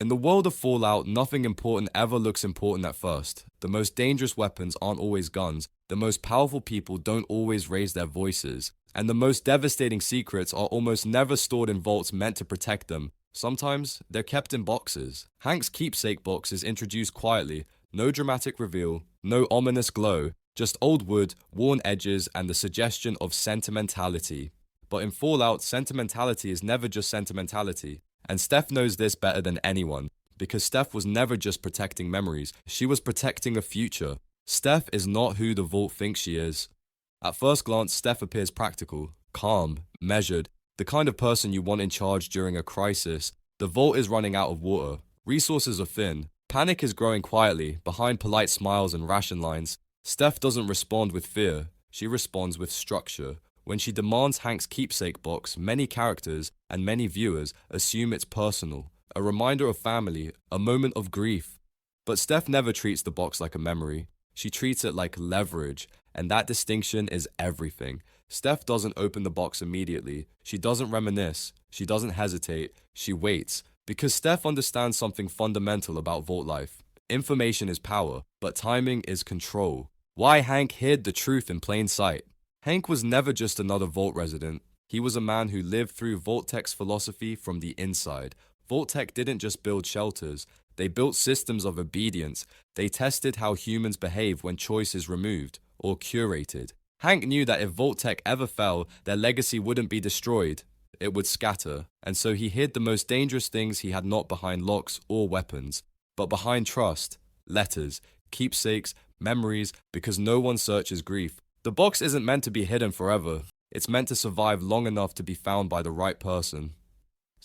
In the world of Fallout, nothing important ever looks important at first. The most dangerous weapons aren't always guns, the most powerful people don't always raise their voices, and the most devastating secrets are almost never stored in vaults meant to protect them. Sometimes, they're kept in boxes. Hank's Keepsake box is introduced quietly, no dramatic reveal, no ominous glow, just old wood, worn edges, and the suggestion of sentimentality. But in Fallout, sentimentality is never just sentimentality. And Steph knows this better than anyone, because Steph was never just protecting memories, she was protecting a future. Steph is not who the Vault thinks she is. At first glance, Steph appears practical, calm, measured, the kind of person you want in charge during a crisis. The Vault is running out of water, resources are thin, panic is growing quietly, behind polite smiles and ration lines. Steph doesn't respond with fear, she responds with structure. When she demands Hank's Keepsake box, many characters and many viewers assume it's personal, a reminder of family, a moment of grief. But Steph never treats the box like a memory. She treats it like leverage, and that distinction is everything. Steph doesn't open the box immediately. She doesn't reminisce. She doesn't hesitate. She waits. Because Steph understands something fundamental about Vault life. Information is power, but timing is control. Why Hank hid the truth in plain sight. Hank was never just another Vault resident. He was a man who lived through Vault-Tec's philosophy from the inside. Vault-Tec didn't just build shelters, they built systems of obedience. They tested how humans behave when choice is removed, or curated. Hank knew that if Vault-Tec ever fell, their legacy wouldn't be destroyed, it would scatter. And so he hid the most dangerous things he had not behind locks or weapons, but behind trust, letters, keepsakes, memories, because no one searches grief. The box isn't meant to be hidden forever. It's meant to survive long enough to be found by the right person.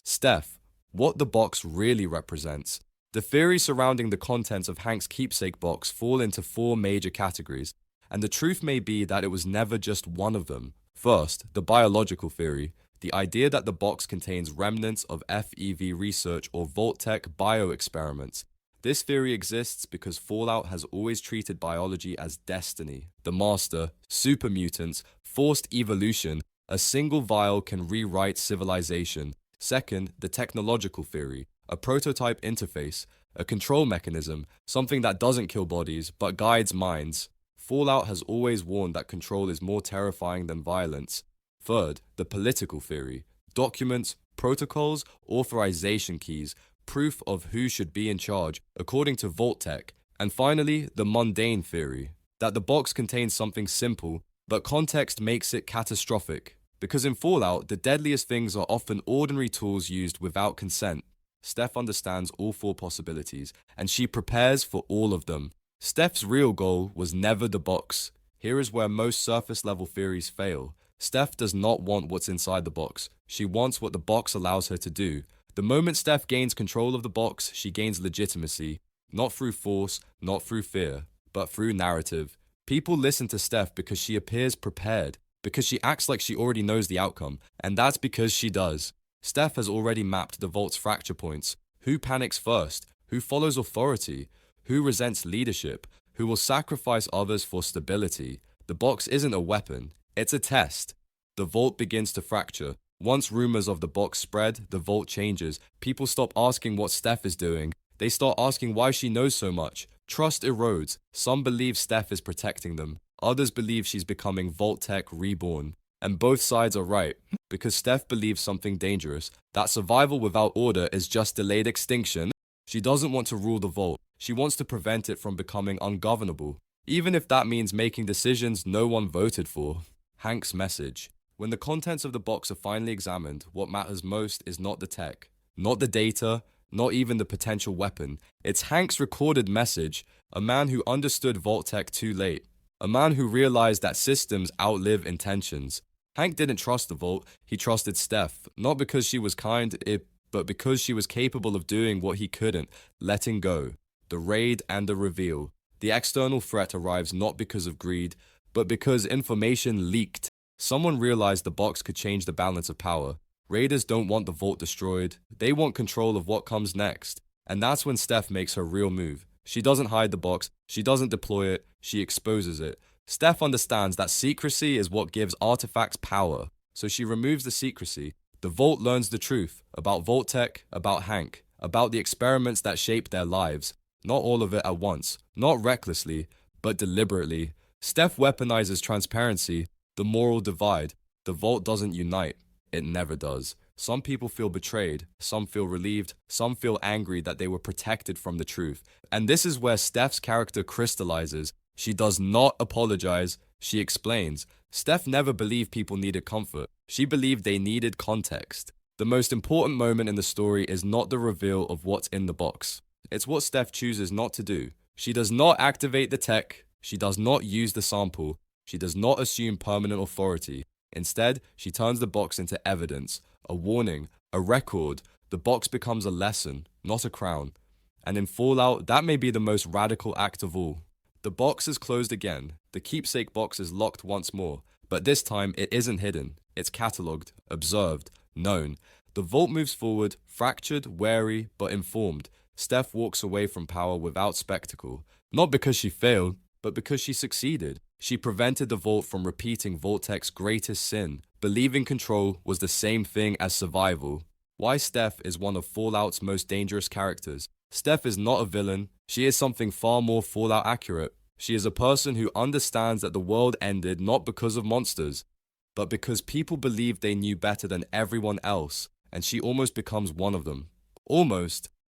Steph, what the box really represents. The theories surrounding the contents of Hank's Keepsake box fall into 4 major categories, and the truth may be that it was never just one of them. First, the biological theory, the idea that the box contains remnants of FEV research or Vault-Tec bio-experiments. This theory exists because Fallout has always treated biology as destiny. The master, super mutants, forced evolution, a single vial can rewrite civilization. Second, the technological theory, a prototype interface, a control mechanism, something that doesn't kill bodies but guides minds. Fallout has always warned that control is more terrifying than violence. Third, the political theory, documents, protocols, authorization keys, proof of who should be in charge, according to Vault-Tec. And finally, the mundane theory, that the box contains something simple, but context makes it catastrophic. Because in Fallout, the deadliest things are often ordinary tools used without consent. Steph understands all 4 possibilities, and she prepares for all of them. Steph's real goal was never the box. Here is where most surface-level theories fail. Steph does not want what's inside the box. She wants what the box allows her to do. The moment Steph gains control of the box, she gains legitimacy. Not through force, not through fear, but through narrative. People listen to Steph because she appears prepared, because she acts like she already knows the outcome, and that's because she does. Steph has already mapped the Vault's fracture points. Who panics first? Who follows authority? Who resents leadership? Who will sacrifice others for stability? The box isn't a weapon, it's a test. The Vault begins to fracture. Once rumors of the box spread, the Vault changes. People stop asking what Steph is doing. They start asking why she knows so much. Trust erodes. Some believe Steph is protecting them. Others believe she's becoming Vault-Tec reborn. And both sides are right, because Steph believes something dangerous, that survival without order is just delayed extinction. She doesn't want to rule the Vault. She wants to prevent it from becoming ungovernable, even if that means making decisions no one voted for. Hank's message. When the contents of the box are finally examined, what matters most is not the tech, not the data, not even the potential weapon. It's Hank's recorded message, a man who understood Vault-Tec too late, a man who realized that systems outlive intentions. Hank didn't trust the Vault, he trusted Steph, not because she was kind, but because she was capable of doing what he couldn't, letting go. The raid and the reveal. The external threat arrives not because of greed, but because information leaked. Someone realized the box could change the balance of power. Raiders don't want the Vault destroyed, they want control of what comes next. And that's when Steph makes her real move. She doesn't hide the box, she doesn't deploy it, she exposes it. Steph understands that secrecy is what gives artifacts power, so she removes the secrecy. The Vault learns the truth, about Vault-Tec, about Hank, about the experiments that shaped their lives. Not all of it at once, not recklessly, but deliberately. Steph weaponizes transparency, the moral divide. The Vault doesn't unite. It never does. Some people feel betrayed, some feel relieved, some feel angry that they were protected from the truth. And this is where Steph's character crystallizes. She does not apologize, she explains. Steph never believed people needed comfort. She believed they needed context. The most important moment in the story is not the reveal of what's in the box. It's what Steph chooses not to do. She does not activate the tech. She does not use the sample. She does not assume permanent authority. Instead, she turns the box into evidence, a warning, a record. The box becomes a lesson, not a crown. And in Fallout, that may be the most radical act of all. The box is closed again. The keepsake box is locked once more. But this time, it isn't hidden. It's catalogued, observed, known. The Vault moves forward, fractured, wary, but informed. Steph walks away from power without spectacle. Not because she failed, but because she succeeded. She prevented the Vault from repeating Vault-Tec's greatest sin. Believing control was the same thing as survival. Why Steph is one of Fallout's most dangerous characters. Steph is not a villain. She is something far more Fallout accurate. She is a person who understands that the world ended not because of monsters, but because people believed they knew better than everyone else, and she almost becomes one of them. Almost,